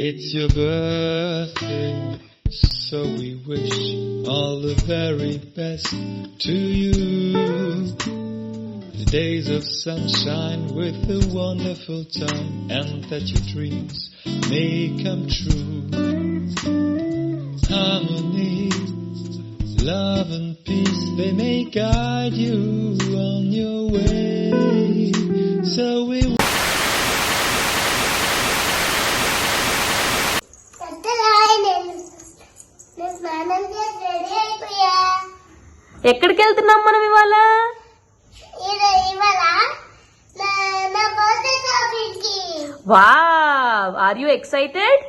It's your birthday, so we wish all the very best to you. The days of sunshine with a wonderful time, and that your dreams may come true. Harmony, love and peace, they may guide you on your way. So we ఎక్కడికి వెళ్తున్నాం మనం ఇవాళ? Wow, are you excited?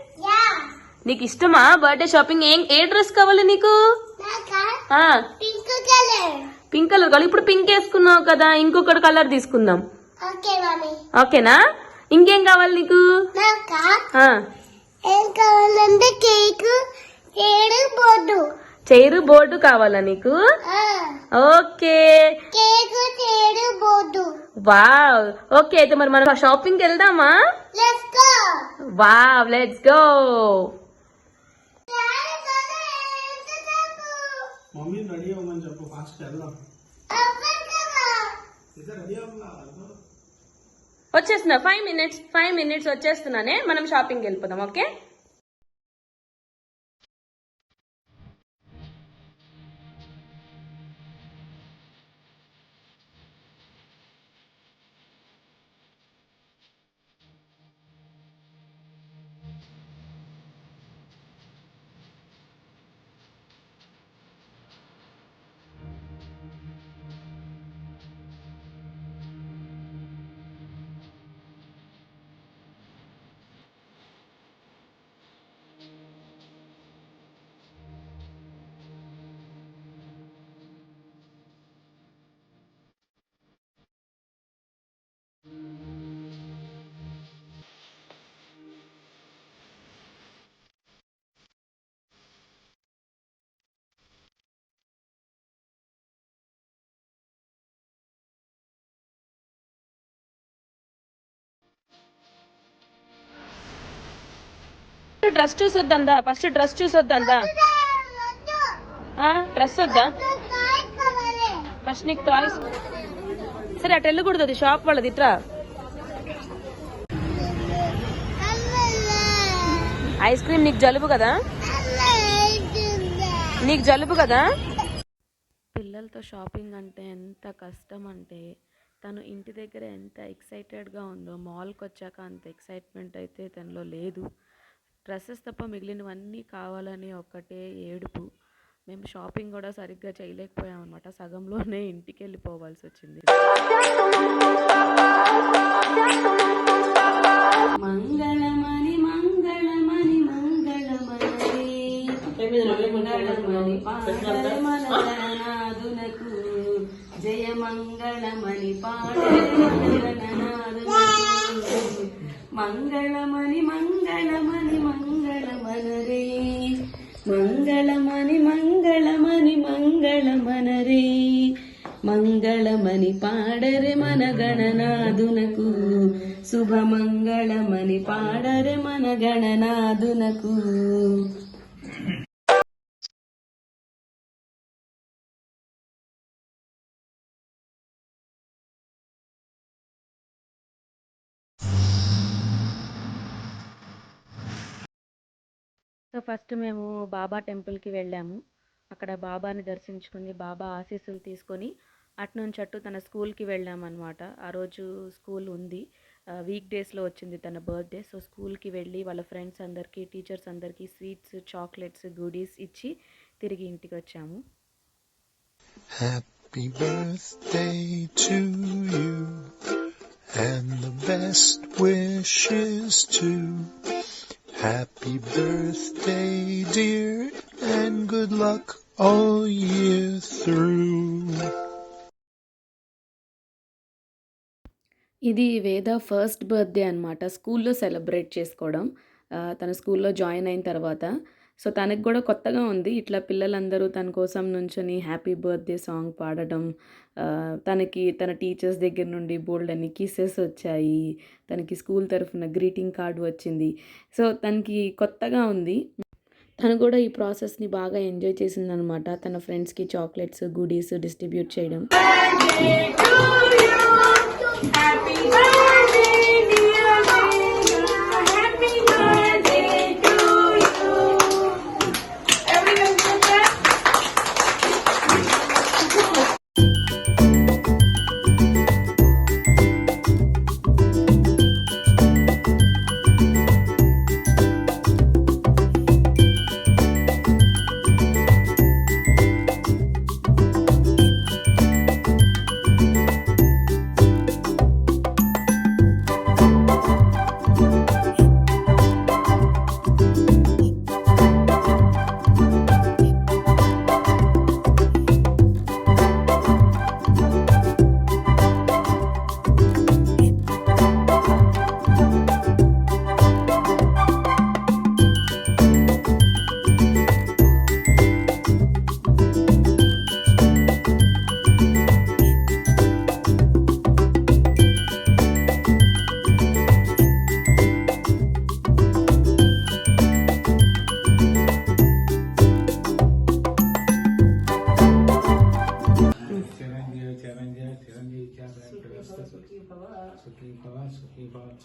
నీకు ఇష్టమా birthday shopping? ఏ dress కావాలి నీకు? Pink colour కావాలి. ఇప్పుడు పింక్ వేసుకున్నావు కదా, ఇంకొకటి కలర్ తీసుకుందాం. ఓకేనా? ఇంకేం కావాలి నీకు? చైరు బోర్డు కావాలా నీకు? Okay, wow. ఓకే, అయితే మరి మనం షాపింగ్ కి వెళ్దామా? Wow, let's go. వచ్చేస్తున్నా, 5 minutes వచ్చేస్తున్నానే. మనం షాపింగ్ వెళ్ళిపోదాం. ఓకే, డ్రెస్ చూసొద్దా? ఫస్ట్ డ్రెస్ చూసొద్దా? డ్రెస్ వద్దా? ఫస్ట్ నీకు టాయ్స్. సరే, అటు వెళ్ళకూడదు, అది షాప్ వాళ్ళది. ఇట్రా. Ice cream. నీకు జలుబు కదా? పిల్లలతో షాపింగ్ అంటే ఎంత కష్టం అంటే, తను ఇంటి దగ్గర ఎంత ఎక్సైటెడ్గా ఉందో, మాల్కి వచ్చాక అంత ఎక్సైట్మెంట్ అయితే తనలో లేదు. డ్రెస్సెస్ తప్ప మిగిలినవన్నీ కావాలని ఒక్కటే ఏడుపు. మేము షాపింగ్ కూడా సరిగ్గా చేయలేకపోయాం అనమాట. సగంలోనే ఇంటికి వెళ్ళిపోవాల్సి వచ్చింది. మంగళమణి మంగళమణి మంగళమణి మంగళమణి పాడరే మనగణనాదునకు, జయ మంగళమణి పాడరే మనగణనాదునకు, మంగళమణి మంగళమణి మంగళమనరే, మంగళమణి మంగళమణి మంగళమనరే, మంగళమణి పాడరే మన గణనాదునకు, శుభమంగళమణి పాడరే మన గణనాదునకు. సో ఫస్ట్ మేము బాబా టెంపుల్కి వెళ్ళాము. అక్కడ బాబాని దర్శించుకుని, బాబా ఆశీస్సులు తీసుకొని అటునుంచి అటు తన స్కూల్కి వెళ్ళామన్నమాట. ఆ రోజు స్కూల్ ఉంది, వీక్ డేస్లో వచ్చింది తన బర్త్డే. సో స్కూల్కి వెళ్ళి వాళ్ళ ఫ్రెండ్స్ అందరికీ, టీచర్స్ అందరికీ స్వీట్స్, చాక్లెట్స్, గుడీస్ ఇచ్చి తిరిగి ఇంటికి వచ్చాము. Happy birthday to you and the best wishes too. Happy birthday, dear, and good luck all year through. ఇది వేద ఫస్ట్ బర్త్డే అనమాట. స్కూల్లో సెలబ్రేట్ చేసుకోవడం. తన స్కూల్లో జాయిన్ అయిన తర్వాత సో తనకి కూడా కొత్తగా ఉంది ఇట్లా పిల్లలందరూ తన కోసం నుంచొని హ్యాపీ బర్త్డే సాంగ్ పాడడం. తనకి తన టీచర్స్ దగ్గర నుండి బోల్డన్ని కిసెస్ వచ్చాయి. తనకి స్కూల్ తరఫున గ్రీటింగ్ కార్డ్ వచ్చింది. సో తనకి కొత్తగా ఉంది. తను కూడా ఈ ప్రాసెస్ని బాగా ఎంజాయ్ చేసిందనమాట. తన ఫ్రెండ్స్కి చాక్లెట్స్, గుడీస్ డిస్ట్రిబ్యూట్ చేయడం.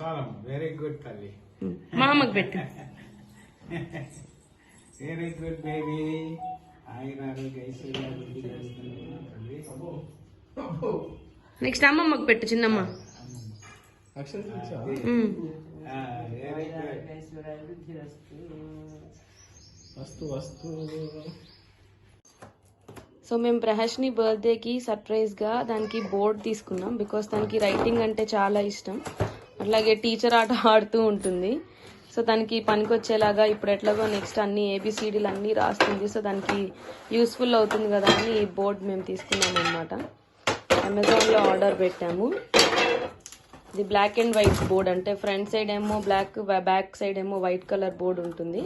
చాలా వెరీ గుడ్ తల్లి. మా అమ్మకి పెట్టు. Very good baby. నెక్స్ట్ అమ్మమ్మకి పెట్టు చిన్నమ్మ. వస్తు వస్తు. సో మేము ప్రహర్షిని బర్త్డేకి సర్ప్రైజ్గా దానికి బోర్డ్ తీసుకున్నాం. బికాస్ దానికి రైటింగ్ అంటే చాలా ఇష్టం. అట్లాగే టీచర్ ఆట ఆడుతూ ఉంటుంది. సో దానికి పనికొచ్చేలాగా ఇప్పుడు ఎట్లాగో నెక్స్ట్ అన్ని ఏబిసిడీలు అన్నీ రాస్తుంది. సో దానికి యూస్ఫుల్ అవుతుంది కదా అని ఈ బోర్డ్ మేము తీసుకున్నాం అనమాట. అమెజాన్లో ఆర్డర్ పెట్టాము. ఇది బ్లాక్ అండ్ వైట్ బోర్డ్, అంటే ఫ్రంట్ సైడ్ ఏమో బ్లాక్, బ్యాక్ సైడ్ ఏమో వైట్ కలర్ బోర్డ్ ఉంటుంది.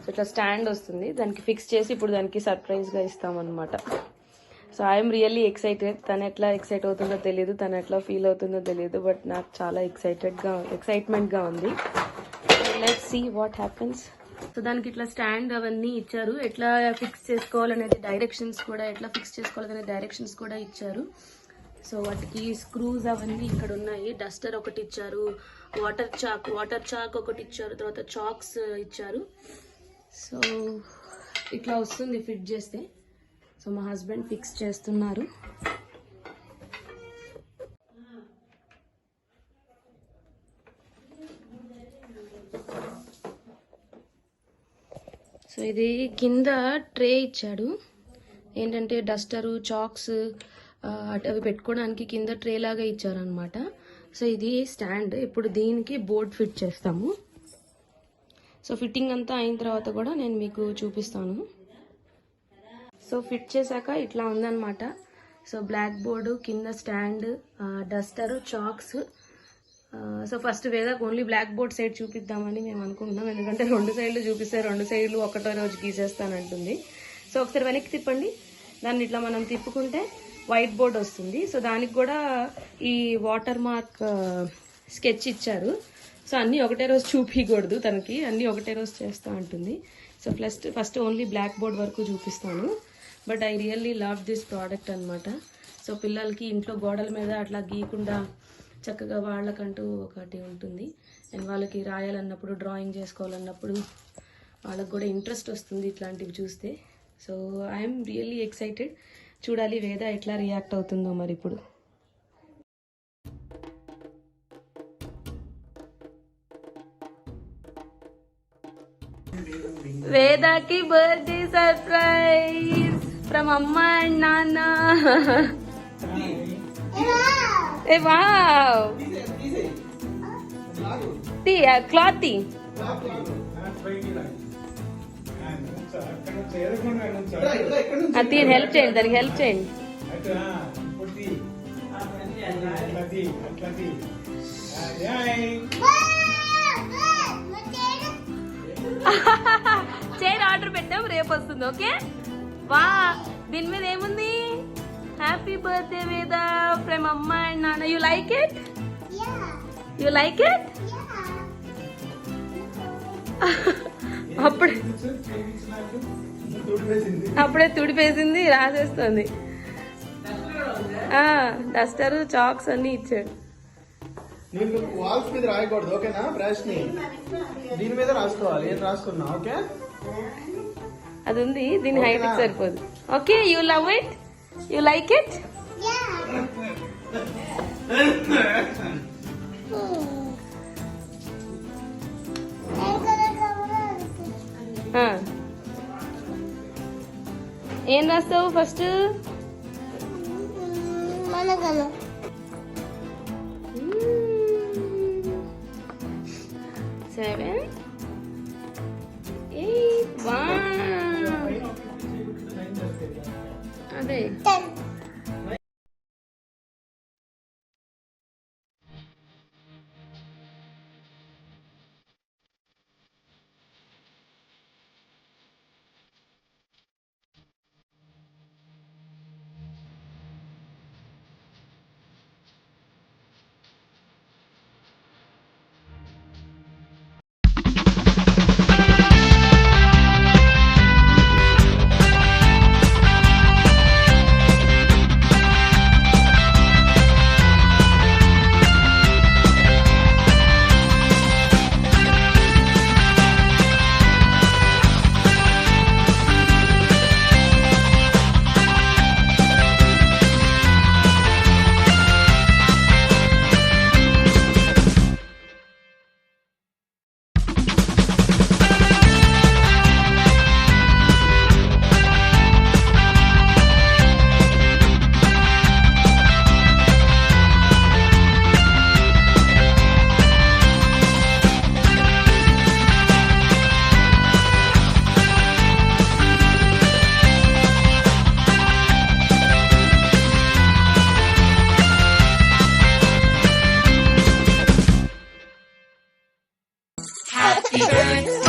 సో ఇట్లా స్టాండ్ వస్తుంది. దానికి ఫిక్స్ చేసి ఇప్పుడు దానికి సర్ప్రైజ్గా ఇస్తామన్నమాట. So I'm really excited. తను ఎట్లా ఎక్సైట్ అవుతుందో తెలియదు, తను ఎట్లా ఫీల్ అవుతుందో తెలియదు, బట్ నాకు చాలా ఎక్సైట్మెంట్గా ఉంది. Let's see what happens. So దానికి ఇట్లా స్టాండ్ అవన్నీ ఇచ్చారు. ఎట్లా ఫిక్స్ చేసుకోవాలనేది డైరెక్షన్స్ కూడా, ఎట్లా ఫిక్స్ చేసుకోవాలనే డైరెక్షన్స్ కూడా ఇచ్చారు. సో వాటికి స్క్రూస్ అవన్నీ ఇక్కడ ఉన్నాయి. డస్టర్ ఒకటి ఇచ్చారు, వాటర్ చాక్ ఒకటి ఇచ్చారు, తర్వాత చాక్స్ ఇచ్చారు. సో ఇట్లా వస్తుంది ఫిట్ చేస్తే. సో మా హస్బెండ్ ఫిక్స్ చేస్తున్నారు. సో ఇది కింద ట్రే ఇచ్చాడు. ఏంటంటే డస్టరు, చాక్స్ అవి పెట్టుకోవడానికి కింద ట్రే లాగా ఇచ్చారనమాట. సో ఇది స్టాండ్. ఇప్పుడు దీనికి బోర్డ్ ఫిట్ చేస్తాము. సో ఫిట్టింగ్ అంతా అయిన తర్వాత కూడా నేను మీకు చూపిస్తాను. సో ఫిట్ చేశాక ఇట్లా ఉందన్నమాట. సో బ్లాక్ బోర్డు, కింద stand, duster, chalks. So first వేదాకు ఓన్లీ బ్లాక్ బోర్డ్ సైడ్ చూపిద్దామని మేము అనుకుంటున్నాం. ఎందుకంటే 2 సైడ్లు చూపిస్తే 2 సైడ్లు ఒకటో రోజు గీసేస్తానంటుంది. సో ఒకసారి వెనక్కి తిప్పండి. దాన్ని ఇట్లా మనం తిప్పుకుంటే వైట్ బోర్డ్ వస్తుంది. సో దానికి కూడా ఈ వాటర్ మార్క్ స్కెచ్ ఇచ్చారు. సో అన్నీ ఒకటే రోజు చూపించకూడదు తనకి, అన్నీ ఒకటే రోజు చేస్తూ ఉంటుంది. So first only black board వరకు చూపిస్తాను. But I really love this product అనమాట. సో పిల్లలకి ఇంట్లో గోడల మీద అట్లా గీయకుండా చక్కగా వాళ్ళకంటూ ఒకటి ఉంటుంది. అండ్ వాళ్ళకి రాయాలన్నప్పుడు, డ్రాయింగ్ చేసుకోవాలన్నప్పుడు వాళ్ళకి కూడా ఇంట్రెస్ట్ వస్తుంది ఇట్లాంటివి చూస్తే. So I'm really excited. చూడాలి వేద ఎట్లా రియాక్ట్ అవుతుందో మరి ఇప్పుడు. వేదాకి బర్త్డే సర్ప్రైజ్ ఫ్రమ్ అమ్మ అండ్ నాన్న. ఏ వావ్, క్లాత్ తీ. అది హెల్ప్ చేయండి, దానికి హెల్ప్ చేయండి. చైర్ ఆర్డర్ పెట్టాం, రేపు వస్తుంది. ఓకే వా, దీని మీద ఏముంది? హ్యాపీ బర్త్డే వేద ఫ్రమ్ అమ్మ అండ్ నాన్న. You like it? You like it? అప్పుడే తుడిపేసింది, రాసేస్తుంది. డస్టర్, చాక్స్ అన్ని ఇచ్చాడు. నీకు వాల్స్ మీద రాయకూడదు, ఓకేనా? బ్రష్ ని దీని మీద రాసుకోవాలి. ఏం రాసుకున్నా? ఓకే, అది ఉంది, దీని హైట్ సరిపోదు. Okay, you love it? You like it? ఏం రాస్తావు ఫస్ట్? 7, 8, 1. అదే Happy birthday